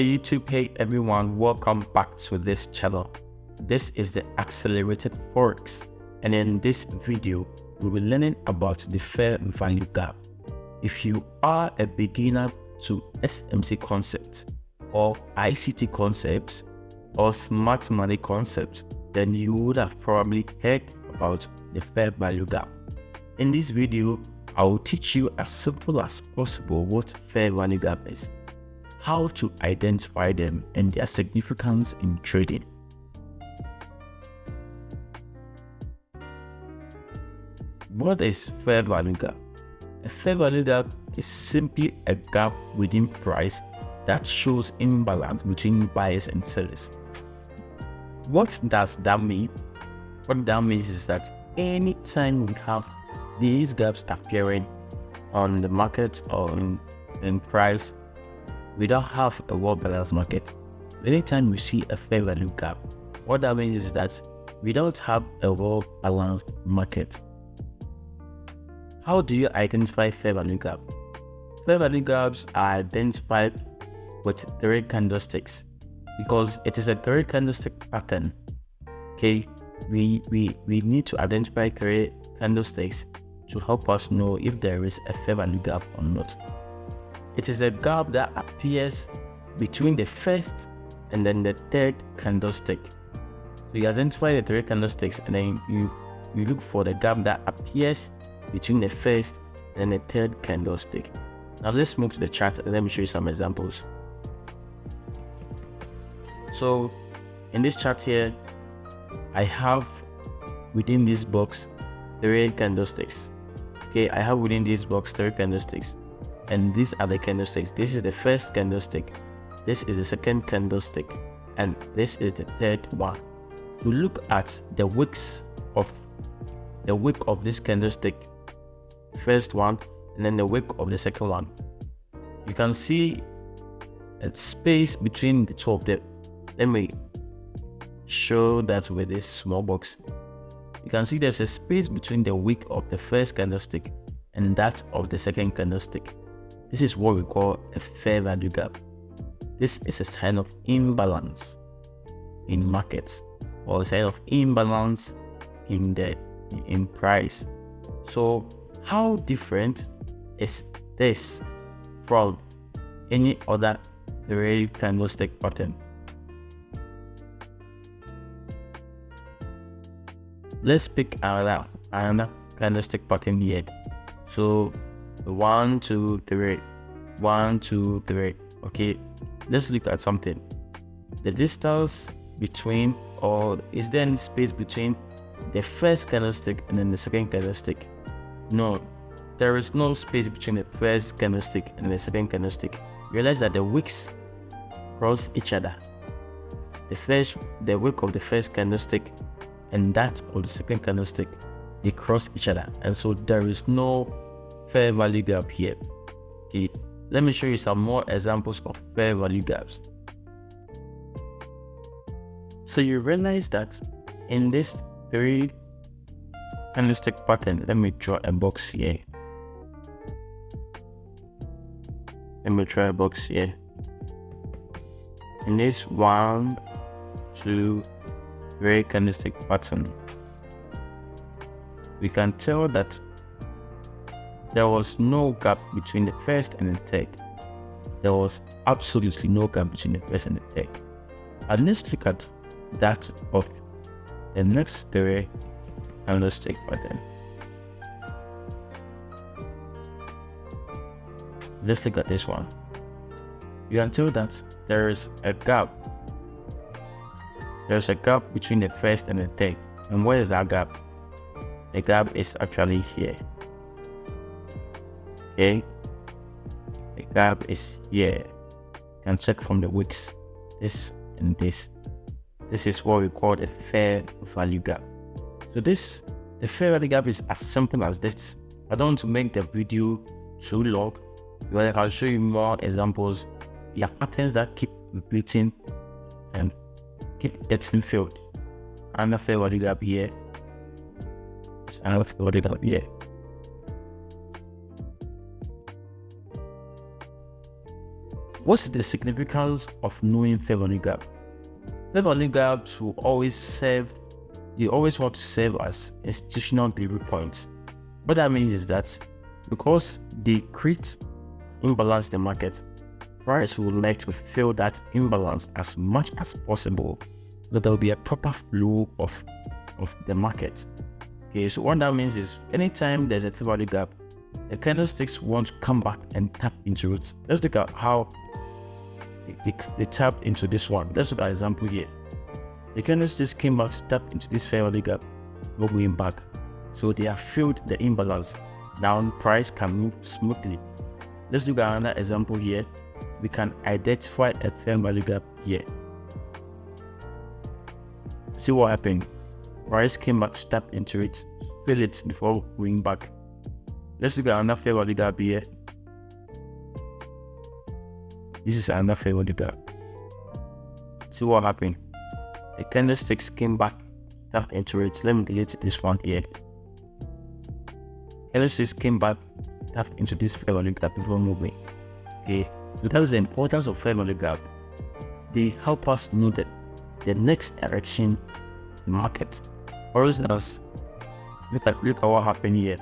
Hey YouTube, hey everyone, welcome back to this channel. This is the Accelerated Forex, and in this video, we'll be learning about the fair value gap. If you are a beginner to SMC concepts or ICT concepts or smart money concepts, then you would have probably heard about the fair value gap. In this video, I will teach you as simple as possible what fair value gap is, how to identify them, and their significance in trading. What is fair value gap? A fair value gap is simply a gap within price that shows imbalance between buyers and sellers. What does that mean? What that means is that anytime we have these gaps appearing on the market or in price, we don't have a well-balanced market. Anytime we see a fair value gap, what that means is that we don't have a well-balanced market. How do you identify fair value gap? Fair value gaps are identified with 3 candlesticks because it is a 3 candlestick pattern. Okay, we need to identify 3 candlesticks to help us know if there is a fair value gap or not. It is a gap that appears between the first and then the third candlestick. So you identify the 3 candlesticks and then you look for the gap that appears between the first and the third candlestick. Now let's move to the chart and let me show you some examples. So in this chart here, I have within this box 3 candlesticks. Okay, I have within this box 3 candlesticks. And these are the candlesticks. This is the first candlestick, this is the second candlestick, and this is the third one. To look at the wicks of this candlestick, first one, and then the wick of the second one, you can see a space between the 2 of them. Let me show that with this small box. You can see there's a space between the wick of the first candlestick and that of the second candlestick. This is what we call a fair value gap. This is a sign of imbalance in markets, or a sign of imbalance in price. So how different is this from any other 3 candlestick pattern? Let's pick another candlestick pattern here. So 1, 2, 3, 1, 2, 3. Okay, let's look at something. The distance between, or is there any space between the first candlestick and then the second candlestick? No, there is no space between the first candlestick and the second candlestick. Realize that the wicks cross each other. The wick of the first candlestick and that of the second candlestick, they cross each other, and so there is no fair value gap here. Okay, let me show you some more examples of fair value gaps. So you realize that in this 3 candlestick pattern, let me draw a box here. In this 1, 2, 3 candlestick pattern, we can tell that there was no gap between the first and the third. There was absolutely no gap between the first and the third. And let's look at that of the next 3 candlestick pattern. Let's look at this one. You can tell that there is a gap. There's a gap between the first and the third. And where is that gap? The gap is actually here. Okay, the gap is here. You can check from the wicks, this and this. This is what we call the fair value gap. So the fair value gap is as simple as this. I don't want to make the video too long, but I can show you more examples. There are patterns that keep repeating and keep getting filled. Another fair value gap here. It's another fair value gap here. What's the significance of knowing fair value gap? Fair value gaps will always serve, they always want to serve as institutional delivery points. What that means is that because they create imbalance in the market, price will like to fill that imbalance as much as possible so that there will be a proper flow of the market. Okay, so what that means is anytime there's a fair value gap, the candlesticks want to come back and tap into it. Let's look at how they tapped into this one. Let's look at an example here. The candlesticks came back to tap into this fair value gap, not going back. So they have filled the imbalance. Now price can move smoothly. Let's look at another example here. We can identify a fair value gap here. See what happened. Price came back to tap into it, fill it before going back. Let's look at another fair value gap here. This is another fair value gap. See what happened. The candlesticks came back, tapped into it. Let me delete this one here. Candlesticks came back, tapped into this fair value gap before moving. Okay, so that is the importance of fair value gap. They help us know that the next direction in the market. For instance, look at what happened here.